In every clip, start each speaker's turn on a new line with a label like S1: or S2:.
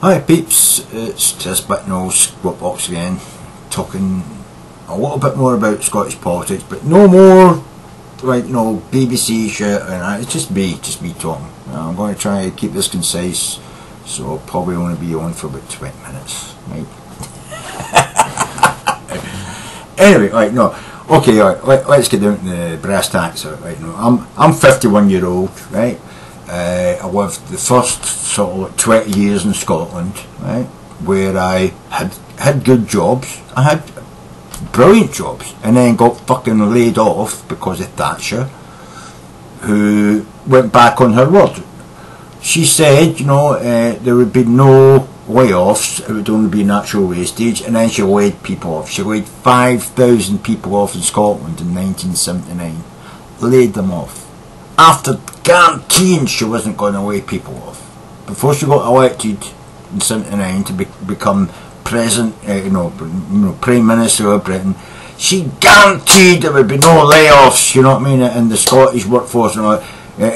S1: Hi peeps, it's Tersse Squat again, talking a little bit more about Scottish politics, but no more like BBC shit and that. It's just me talking. I'm going to try to keep this concise, so I'll probably only be on for about 20 minutes, right? Anyway, okay, let's get down to the brass tacks. Right, I'm 51-year-old, right? I lived the first sort of like 20 years in Scotland, right, where I had good jobs. I had brilliant jobs, and then got fucking laid off because of Thatcher, who went back on her word. She said, there would be no layoffs, it would only be natural wastage, and then she laid people off. She laid 5,000 people off in Scotland in 1979. Laid them off, after guaranteeing she wasn't going to lay people off. Before she got elected in 79 to become Prime Minister of Britain, she guaranteed there would be no layoffs, in the Scottish workforce and all that.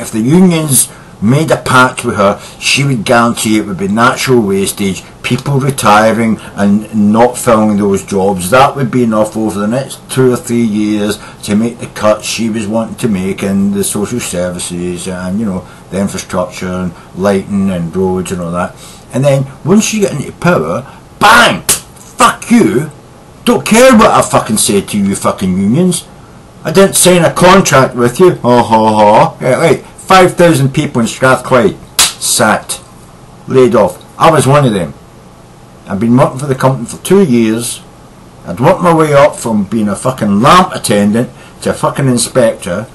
S1: If the unions made a pact with her, she would guarantee it would be natural wastage, people retiring and not filling those jobs. That would be enough over the next 2 or 3 years to make the cuts she was wanting to make in the social services and the infrastructure and lighting and roads and all that. And then once she got into power, bang! Fuck you! Don't care what I fucking said to you fucking unions. I didn't sign a contract with you. Ha ha ha. Yeah, right. 5,000 people in Strathclyde sacked, laid off. I was one of them. I'd been working for the company for 2 years. I'd worked my way up from being a fucking lamp attendant to a fucking inspector,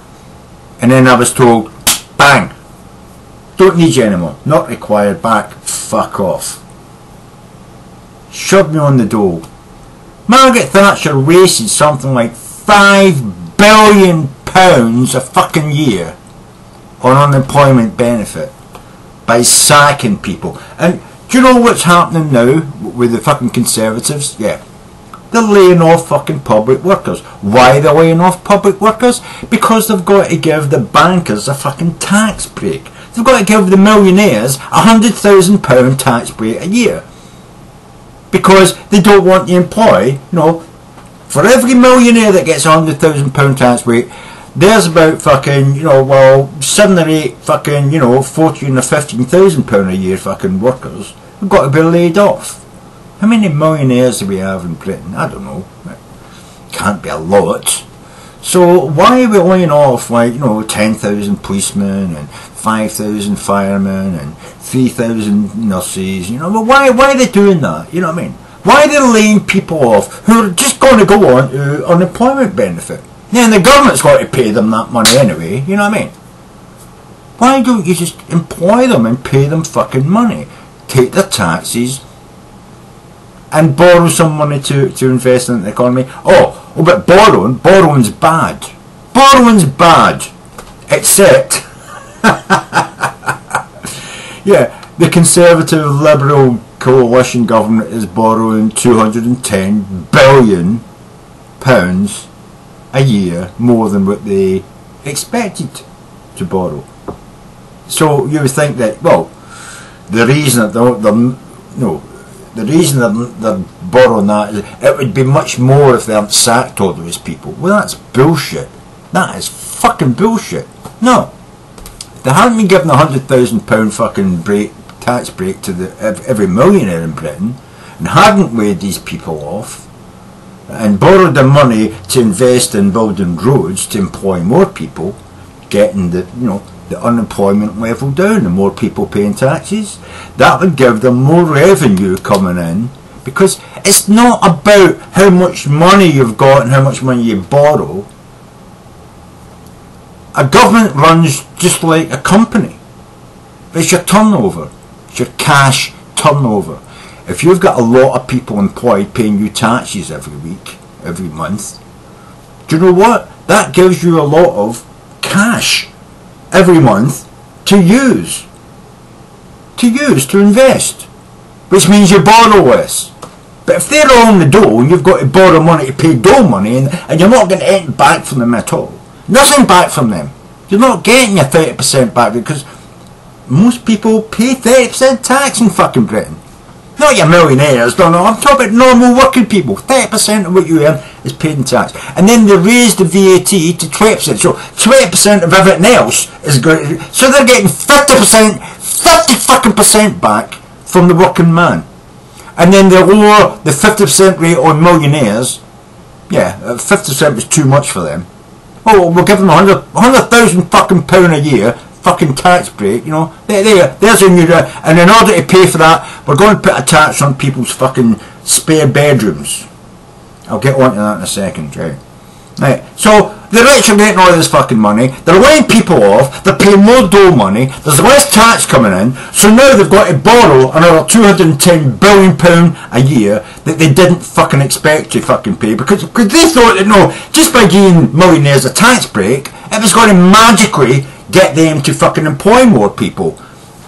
S1: and then I was told, bang, don't need you anymore, not required, back, fuck off. Shoved me on the dole. Margaret Thatcher wasted something like £5 billion a fucking year on unemployment benefit by sacking people. And do you know what's happening now with the fucking Conservatives? Yeah, they're laying off fucking public workers. Why are they laying off public workers? Because they've got to give the bankers a fucking tax break. They've got to give the millionaires £100,000 tax break a year, because they don't want to employ, for every millionaire that gets £100,000 tax break, there's about fucking, 7 or 8 fucking, 14 or 15,000 pound a year fucking workers who've got to be laid off. How many millionaires do we have in Britain? I don't know. Can't be a lot. So why are we laying off 10,000 policemen and 5,000 firemen and 3,000 nurses? Why are they doing that? You know what I mean? Why are they laying people off who are just going to go on to unemployment benefit? Yeah, and the government's got to pay them that money anyway, you know what I mean? Why don't you just employ them and pay them fucking money? Take their taxes and borrow some money to invest in the economy. But borrowing's bad. Borrowing's bad. Except, yeah, the Conservative Liberal coalition government is borrowing £210 billion a year more than what they expected to borrow. So you would think that, the reason they're borrowing that is it would be much more if they hadn't sacked all those people. Well, that's bullshit. That is fucking bullshit. No, if they hadn't been given £100,000 fucking tax break to every millionaire in Britain, and hadn't laid these people off and borrowed the money to invest in building roads to employ more people, getting the unemployment level down and more people paying taxes, that would give them more revenue coming in, because it's not about how much money you've got and how much money you borrow. A government runs just like a company. It's your turnover. It's your cash turnover. If you've got a lot of people employed paying you taxes every week, every month, do you know what? That gives you a lot of cash every month to use, to invest, which means you borrow less. But if they're all on the dole and you've got to borrow money to pay dole money, and you're not getting anything back from them at all, nothing back from them, you're not getting your 30% back, because most people pay 30% tax in fucking Britain. Not your millionaires, no, I'm talking about normal working people. 30% of what you earn is paid in tax. And then they raise the VAT to 20%. So 20% of everything else is going to, so they're getting 50%, 50% back from the working man. And then they lower the 50% rate on millionaires. Yeah, 50% was too much for them. Oh, we'll give them £100,000 fucking pound a year, fucking tax break, you know. There's a new, and in order to pay for that, we're going to put a tax on people's fucking spare bedrooms. I'll get on to that in a second, right? Right, so the rich are getting all this fucking money, they're laying people off, they're paying more dole money, there's less tax coming in, so now they've got to borrow another £210 billion a year that they didn't fucking expect to fucking pay, because they thought that, no, just by giving millionaires a tax break, it was going to magically get them to fucking employ more people,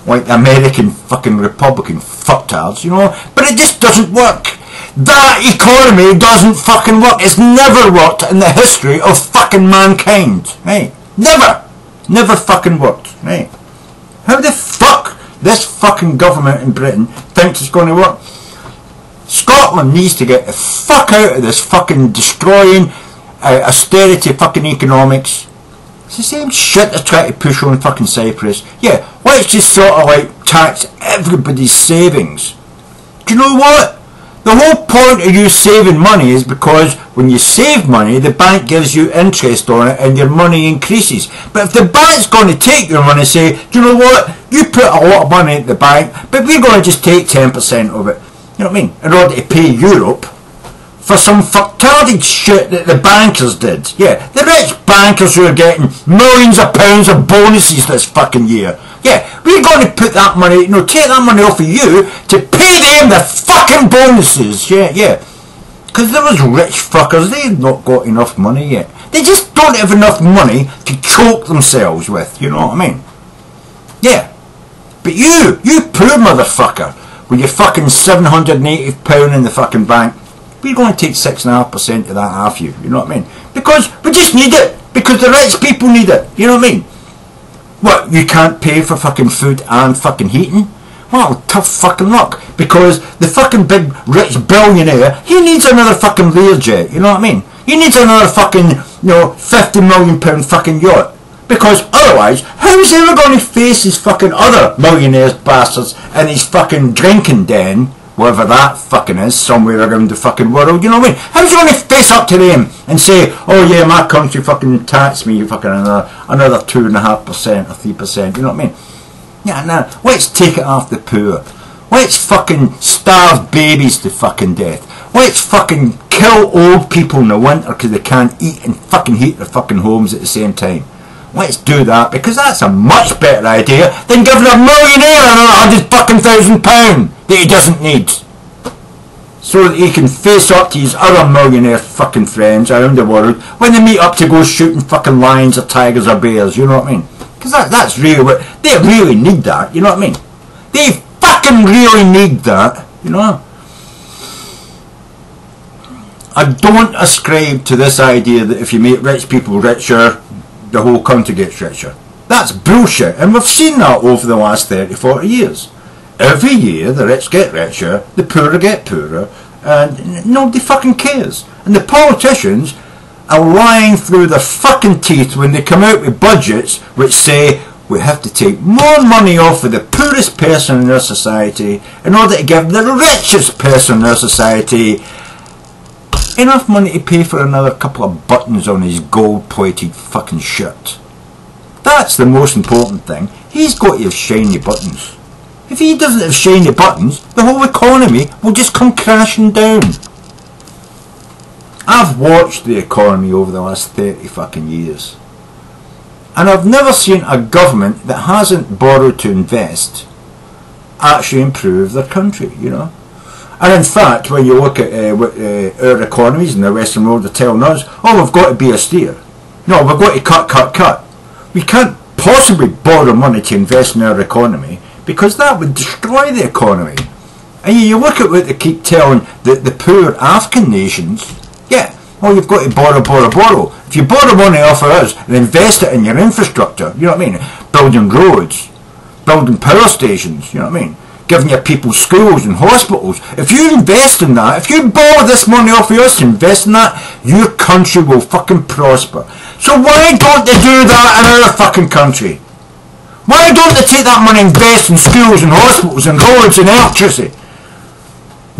S1: like the American fucking Republican fucktards, you know, but it just doesn't work. That economy doesn't fucking work. It's never worked in the history of fucking mankind, right? Never fucking worked, right? How the fuck this fucking government in Britain thinks it's going to work? Scotland needs to get the fuck out of this fucking destroying austerity fucking economics. It's the same shit they're trying to push on fucking Cyprus. Yeah, let's just sort of like tax everybody's savings. Do you know what? The whole point of you saving money is because when you save money, the bank gives you interest on it and your money increases. But if the bank's going to take your money and say, do you know what, you put a lot of money at the bank, but we're going to just take 10% of it, you know what I mean, in order to pay Europe for some fucktarded shit that the bankers did. Yeah, the rich bankers who are getting millions of pounds of bonuses this fucking year. Yeah, we're going to put that money, you know, take that money off of you to pay them the fucking bonuses. Yeah. Because those rich fuckers, they've not got enough money yet. They just don't have enough money to choke themselves with, you know what I mean? Yeah. But you poor motherfucker, with your fucking £780 in the fucking bank, we're going to take 6.5% of that off you, you know what I mean? Because we just need it. Because the rich people need it, you know what I mean? What, you can't pay for fucking food and fucking heating? Well, tough fucking luck. Because the fucking big rich billionaire, he needs another fucking Learjet, you know what I mean? He needs another fucking, you know, £50 million fucking yacht. Because otherwise, how's he ever going to face his fucking other millionaires bastards in his fucking drinking den, wherever that fucking is, somewhere around the fucking world, you know what I mean? How's he going to face up to them and say, oh yeah, my country fucking taxed me fucking another 2.5% or 3%, you know what I mean? Yeah, now, let's take it off the poor. Let's fucking starve babies to fucking death. Let's fucking kill old people in the winter because they can't eat and fucking heat their fucking homes at the same time. Let's do that, because that's a much better idea than giving a millionaire another £100,000 that he doesn't need, so that he can face up to his other millionaire fucking friends around the world when they meet up to go shooting fucking lions or tigers or bears, you know what I mean? Because that's really what, they really need that, you know what I mean? They fucking really need that, you know? I don't ascribe to this idea that if you make rich people richer, the whole country gets richer. That's bullshit, and we've seen that over the last 30-40 years. Every year the rich get richer, the poorer get poorer, and nobody fucking cares. And the politicians are lying through their fucking teeth when they come out with budgets which say we have to take more money off of the poorest person in our society in order to give the richest person in our society enough money to pay for another couple of buttons on his gold-plated fucking shirt. That's the most important thing. He's got to have shiny buttons. If he doesn't have shiny buttons, the whole economy will just come crashing down. I've watched the economy over the last 30 fucking years, and I've never seen a government that hasn't borrowed to invest actually improve their country, you know. And in fact, when you look at what our economies in the Western world are telling us, oh, we've got to be austere. No, we've got to cut. We can't possibly borrow money to invest in our economy, because that would destroy the economy. And you look at what they keep telling the poor African nations, yeah, well, you've got to borrow. If you borrow money off of us and invest it in your infrastructure, you know what I mean, building roads, building power stations, you know what I mean, giving your people schools and hospitals. If you invest in that, if you borrow this money off of us to invest in that, your country will fucking prosper. So why don't they do that in our fucking country? Why don't they take that money and invest in schools and hospitals and roads and electricity?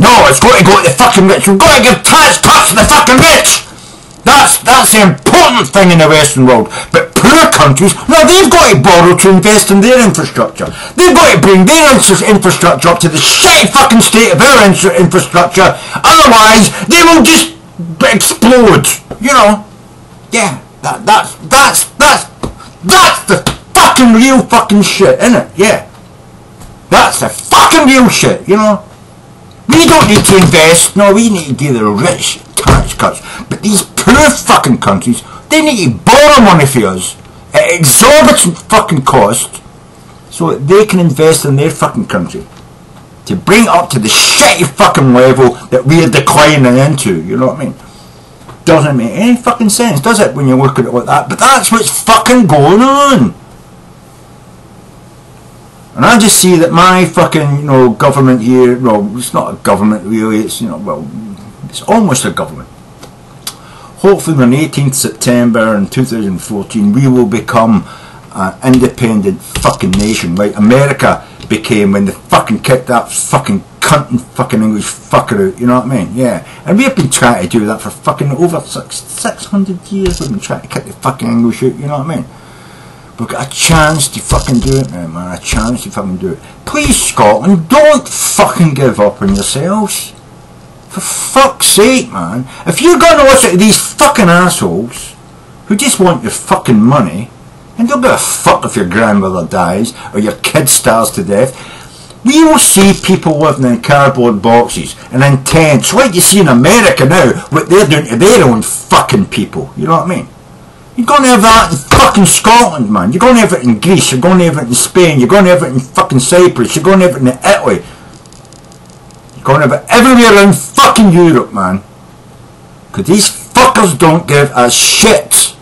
S1: No, it's got to go to the fucking rich. We've got to give tax cuts to the fucking rich. That's the important thing in the Western world. But poor countries, no, they've got to borrow to invest in their infrastructure. They've got to bring their infrastructure up to the shitty fucking state of our infrastructure. Otherwise, they will just explode. You know? Yeah, that's the fucking real fucking shit, innit? Yeah. That's the fucking real shit, you know? We don't need to invest, no, we need to give the rich tax cuts. But these poor fucking countries, they need to borrow money for us at exorbitant fucking cost so that they can invest in their fucking country to bring it up to the shitty fucking level that we are declining into, you know what I mean? Doesn't make any fucking sense, does it, when you look at it like that? But that's what's fucking going on. And I just see that my fucking, you know, government here, well, it's not a government really, it's, you know, well, it's almost a government. Hopefully on the 18th September in 2014 we will become an independent fucking nation, like America became when they fucking kicked that fucking cunt and fucking English fucker out, you know what I mean? Yeah. And we've been trying to do that for fucking over 600 years, we've been trying to kick the fucking English out, you know what I mean? We've got a chance to fucking do it now, man. A chance to fucking do it. Please, Scotland, don't fucking give up on yourselves. For fuck's sake, man. If you're going to listen to these fucking assholes who just want your fucking money, and don't give a fuck if your grandmother dies or your kid starves to death, we will see people living in cardboard boxes and in tents, like you see in America now, what they're doing to their own fucking people. You know what I mean? You're going to have that in fucking Scotland, man. You're going to have it in Greece. You're going to have it in Spain. You're going to have it in fucking Cyprus. You're going to have it in Italy. You're going to have it everywhere in fucking Europe, man. Because these fuckers don't give a shit.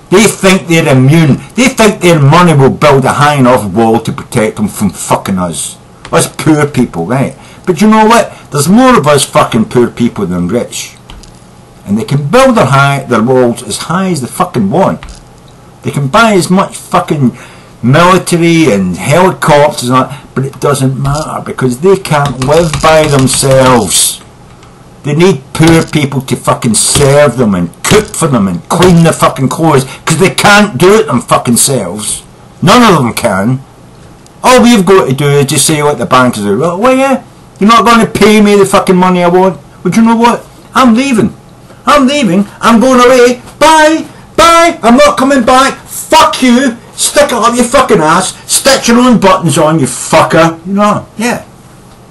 S1: They think they're immune. They think their money will build a high enough wall to protect them from fucking us. Us poor people, right? But you know what? There's more of us fucking poor people than rich. And they can build their walls as high as they fucking want. They can buy as much fucking military and helicopters and that, but it doesn't matter because they can't live by themselves. They need poor people to fucking serve them and cook for them and clean their fucking clothes because they can't do it them fucking selves. None of them can. All we've got to do is just say what the bankers do. Well, yeah, you're not going to pay me the fucking money I want. But you know what? I'm leaving. I'm leaving, I'm going away, bye, I'm not coming back, fuck you, stick it up your fucking ass, stitch your own buttons on, you fucker, you know, yeah.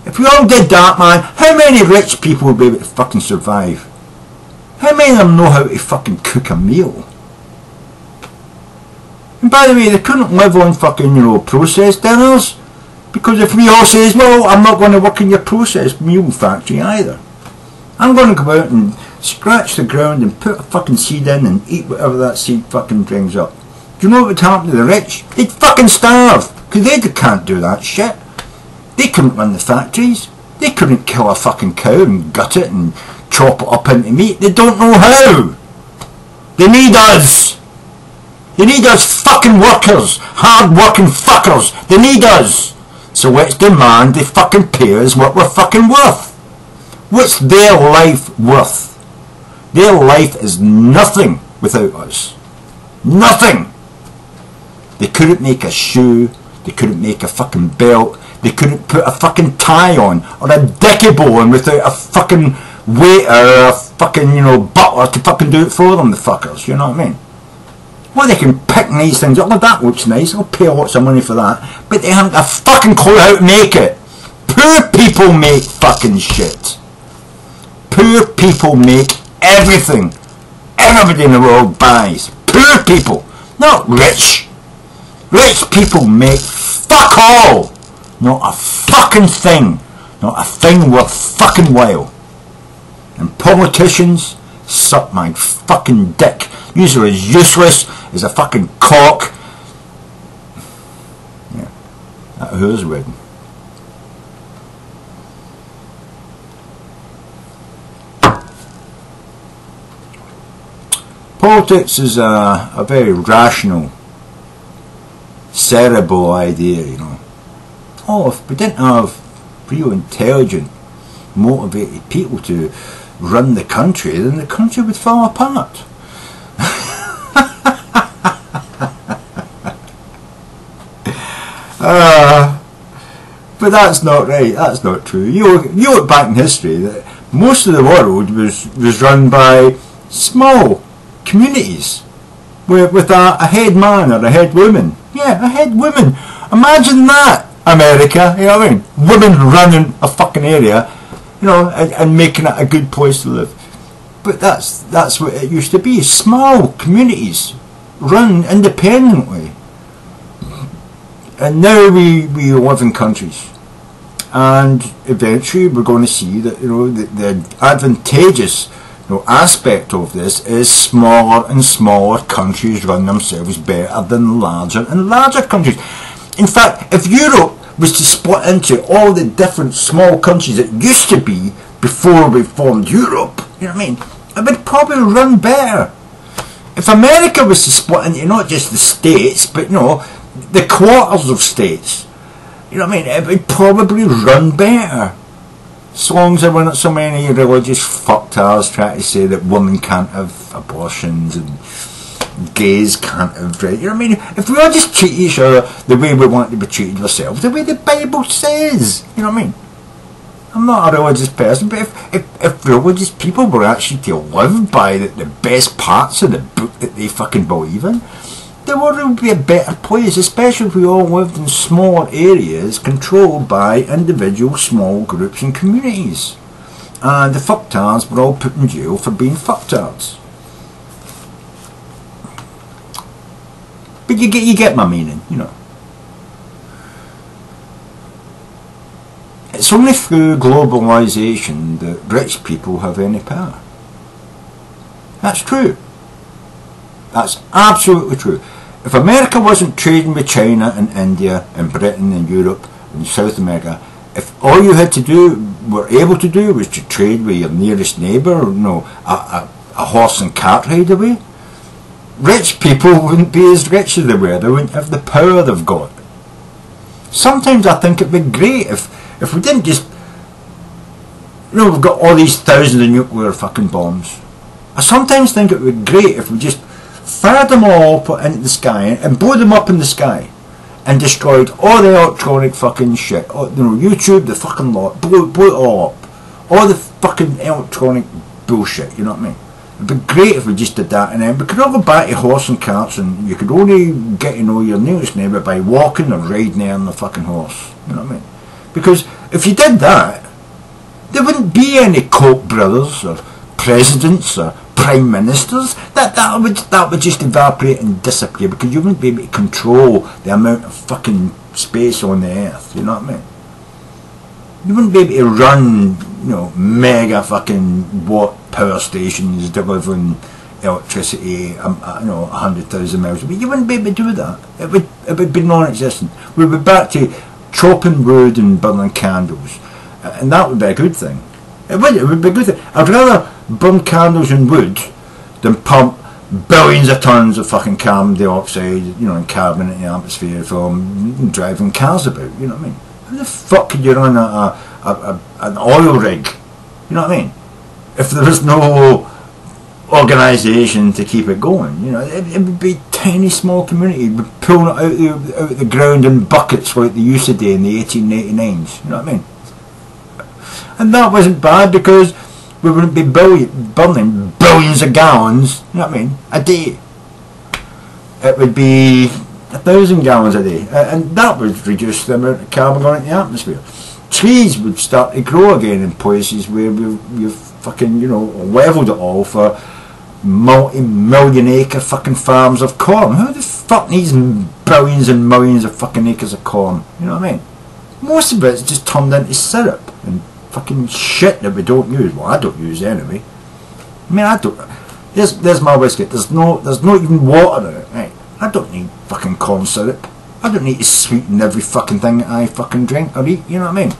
S1: If we all did that, man, how many rich people would be able to fucking survive? How many of them know how to fucking cook a meal? And by the way, they couldn't live on fucking, you know, processed dinners, because if we all says, well, I'm not going to work in your processed meal factory either. I'm going to go out and scratch the ground and put a fucking seed in and eat whatever that seed fucking brings up. Do you know what would happen to the rich? They'd fucking starve, because they can't do that shit. They couldn't run the factories. They couldn't kill a fucking cow and gut it and chop it up into meat. They don't know how. They need us. They need us fucking workers, hard working fuckers. They need us. So let's demand they fucking pay us what we're fucking worth. What's their life worth? Their life is nothing without us. Nothing. They couldn't make a shoe. They couldn't make a fucking belt. They couldn't put a fucking tie on or a dicky bow on without a fucking waiter or a fucking, you know, butler to fucking do it for them, the fuckers, you know what I mean? Well, they can pick nice things up. Oh, that looks nice. I'll pay lots of money for that. But they haven't a fucking clue how to make it. Poor people make fucking shit. Poor people make everything. Everybody in the world buys. Poor people, not rich. Rich people make fuck all. Not a fucking thing. Not a thing worth fucking while. And politicians suck my fucking dick. You're as useless as a fucking cock. Yeah. At whose wedding? politics is a very rational, cerebral idea, you know. Oh, if we didn't have real intelligent, motivated people to run the country, then the country would fall apart. But that's not right, that's not true. You look back in history, that most of the world was run by small communities with a head man or a head woman. Yeah, a head woman. Imagine that, America, you know what I mean? Women running a fucking area, you know, and making it a good place to live. But that's what it used to be. Small communities run independently. And now we live in countries. And eventually we're going to see that, you know, the advantageous, you know, aspect of this is smaller and smaller countries run themselves better than larger and larger countries. In fact, if Europe was to split into all the different small countries that used to be before we formed Europe, you know what I mean, it would probably run better. If America was to split into not just the states, but, you know, the quarters of states, you know what I mean, it would probably run better. So long as there weren't so many religious fucktards trying to say that women can't have abortions and gays can't have right. You know what I mean? If we all just treat each other the way we want to be treated ourselves, the way the Bible says, you know what I mean? I'm not a religious person, but if religious people were actually to live by the best parts of the book that they fucking believe in, the world would be a better place, especially if we all lived in smaller areas controlled by individual small groups and communities. And the fucktards were all put in jail for being fucktards. But you get my meaning, you know. It's only through globalisation that rich people have any power. That's true. That's absolutely true. If America wasn't trading with China and India and Britain and Europe and South America, if all you had to do, were able to do, was to trade with your nearest neighbour, you know, a horse and cart ride away, rich people wouldn't be as rich as they were. They wouldn't have the power they've got. Sometimes I think it'd be great if we didn't just, you know, we've got all these thousands of nuclear fucking bombs. I sometimes think it would be great if we just fired them all up into the sky and blew them up in the sky and destroyed all the electronic fucking shit. You know, YouTube, the fucking lot, blew it all up. All the fucking electronic bullshit, you know what I mean? It'd be great if we just did that, and then we could all go back to horse and carts, and you could only get to know your nearest neighbour by walking or riding there on the fucking horse, you know what I mean? Because if you did that, there wouldn't be any Koch brothers or presidents or prime ministers. That would just evaporate and disappear, because you wouldn't be able to control the amount of fucking space on the earth, you know what I mean? You wouldn't be able to run, you know, mega fucking watt power stations delivering electricity, you know, 100,000 miles away. You wouldn't be able to do that. It would be non-existent. We'd be back to chopping wood and burning candles, and that would be a good thing. It would be a good thing. I'd rather burn candles and wood than pump billions of tons of fucking carbon dioxide, you know, and carbon in the atmosphere from driving cars about, you know what I mean? How the fuck could you run an oil rig, you know what I mean, if there was no organisation to keep it going? You know, it would be a tiny small community, we'd be pulling it out of the ground in buckets like they used to do in the 1889s, you know what I mean? And that wasn't bad, because we wouldn't be burning billions of gallons, you know what I mean, a day. It would be 1,000 gallons a day, and that would reduce the amount of carbon going into the atmosphere. Trees would start to grow again in places where we've fucking, you know, levelled it all for multi-million acre fucking farms of corn. Who the fuck needs billions and millions of fucking acres of corn, you know what I mean? Most of it's just turned into syrup and fucking shit that we don't use. Well, I don't use anyway. I mean, I don't. There's my whiskey. There's not even water in it, right? I don't need fucking corn syrup. I don't need to sweeten every fucking thing that I fucking drink or eat, you know what I mean?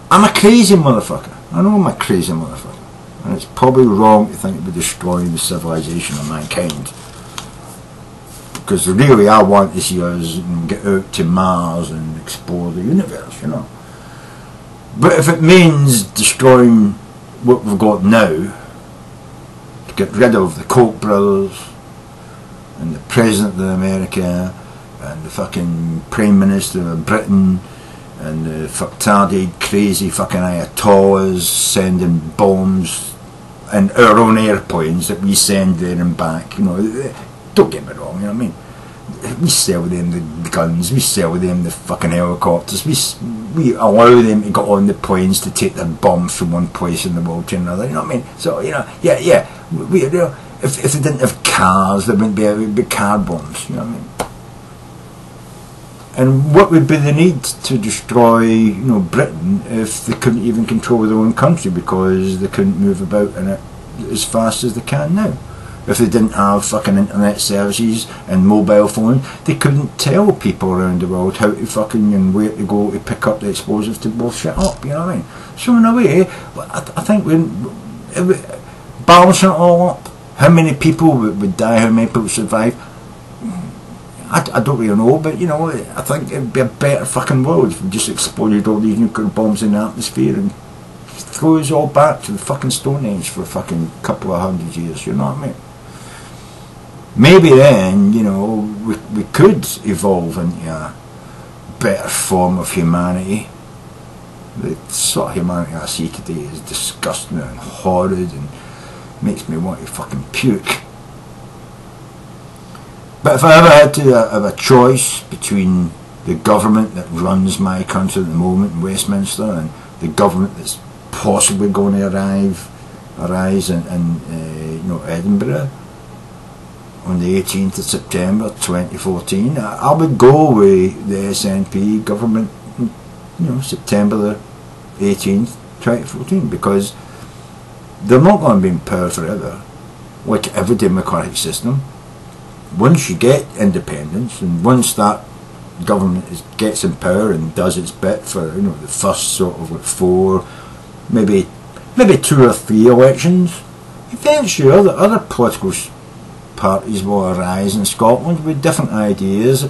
S1: I'm a crazy motherfucker. I know I'm a crazy motherfucker, and it's probably wrong to think we're destroying the civilization of mankind. Because really I want to see us get out to Mars and explore the universe, you know. But if it means destroying what we've got now, to get rid of the Koch brothers, and the President of America, and the fucking Prime Minister of Britain, and the fucktarded crazy fucking Ayatollahs sending bombs in our own airplanes that we send there and back, you know. Don't get me wrong, you know what I mean? We sell them the guns, we sell them the fucking helicopters, we allow them to get on the planes to take their bombs from one place in the world to another, you know what I mean? So, you know, yeah, we, you know, if they didn't have cars, there wouldn't be, it would be car bombs, you know what I mean? And what would be the need to destroy, you know, Britain if they couldn't even control their own country because they couldn't move about in it as fast as they can now? If they didn't have fucking internet services and mobile phones, they couldn't tell people around the world how to fucking and where to go to pick up the explosives to blow shit up, you know what I mean? So in a way, I think we're balancing it all up. How many people would die, how many people survive? I don't really know, but you know, I think it'd be a better fucking world if we just exploded all these nuclear bombs in the atmosphere and throw us all back to the fucking Stone Age for a fucking couple of 100 years, you know what I mean? Maybe then, you know, we could evolve into a better form of humanity. The sort of humanity I see today is disgusting and horrid and makes me want to fucking puke. But if I ever had to have a choice between the government that runs my country at the moment in Westminster and the government that's possibly going to arise in you know, Edinburgh on the 18th of September 2014, I would go with the SNP government, you know, September the 18th 2014, because they're not going to be in power forever, like every democratic system. Once you get independence and once that government gets in power and does its bit for, you know, the first sort of like 4, maybe 2 or 3 elections, eventually other political parties will arise in Scotland with different ideas.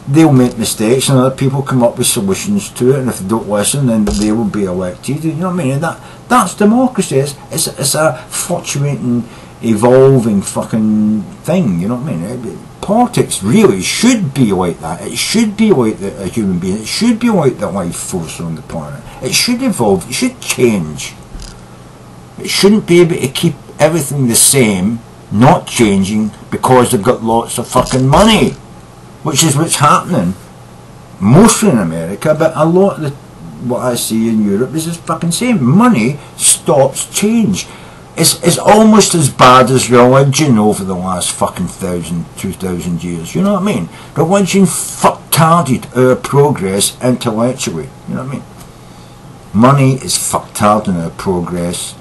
S1: They'll make mistakes and other people come up with solutions to it, and if they don't listen then they will be elected, you know what I mean? And that's democracy. It's a fluctuating, evolving fucking thing, you know what I mean? Politics really should be like that. It should be like a human being. It should be like the life force on the planet. It should evolve. It should change. It shouldn't be able to keep everything the same, not changing because they've got lots of fucking money, which is what's happening mostly in America, but a lot of what I see in Europe is just fucking same. Money stops change. It's almost as bad as religion over the last fucking 2,000 years, you know what I mean? Religion fucktarded our progress intellectually, you know what I mean? Money is fucktarding our progress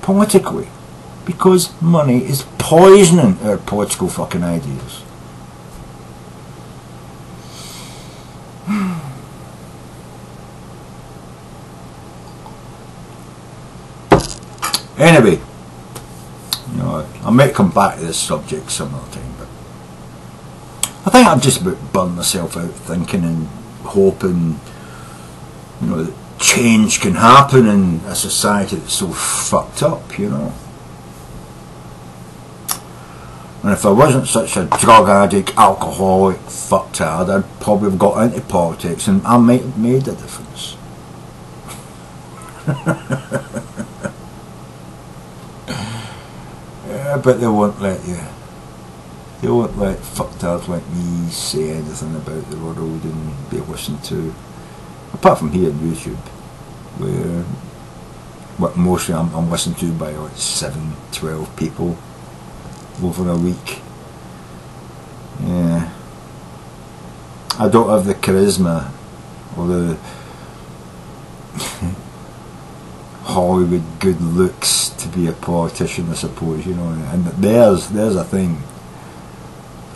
S1: politically, because money is poisoning our political fucking ideas. Anyway, you know, I might come back to this subject some other time, but I think I've just about burned myself out thinking and hoping, you know, that change can happen in a society that's so fucked up, you know. And if I wasn't such a drug addict, alcoholic, fucktard, I'd probably have got into politics and I might have made a difference. Yeah, but they won't let you. They won't let fucktards like me say anything about the world and be listened to. Apart from here on YouTube, where what mostly I'm listened to by like 7, 12 people over a week. Yeah, I don't have the charisma or the Hollywood good looks to be a politician, I suppose, you know. And there's a thing.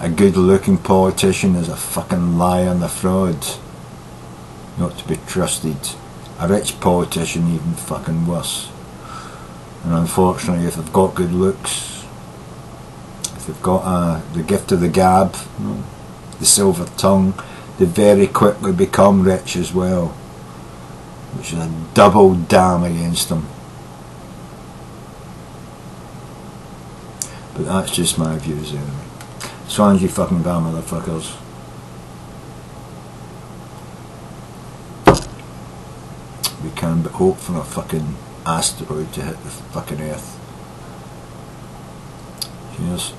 S1: A good looking politician is a fucking liar and a fraud, not to be trusted. a rich politician even fucking worse. And unfortunately, if they've got good looks, if they've got the gift of the gab, you know, the silver tongue, they very quickly become rich as well, which is a double damn against them. But that's just my views anyway. Swans, you fucking bad motherfuckers. We can but hope for a fucking asteroid to hit the fucking earth. Cheers.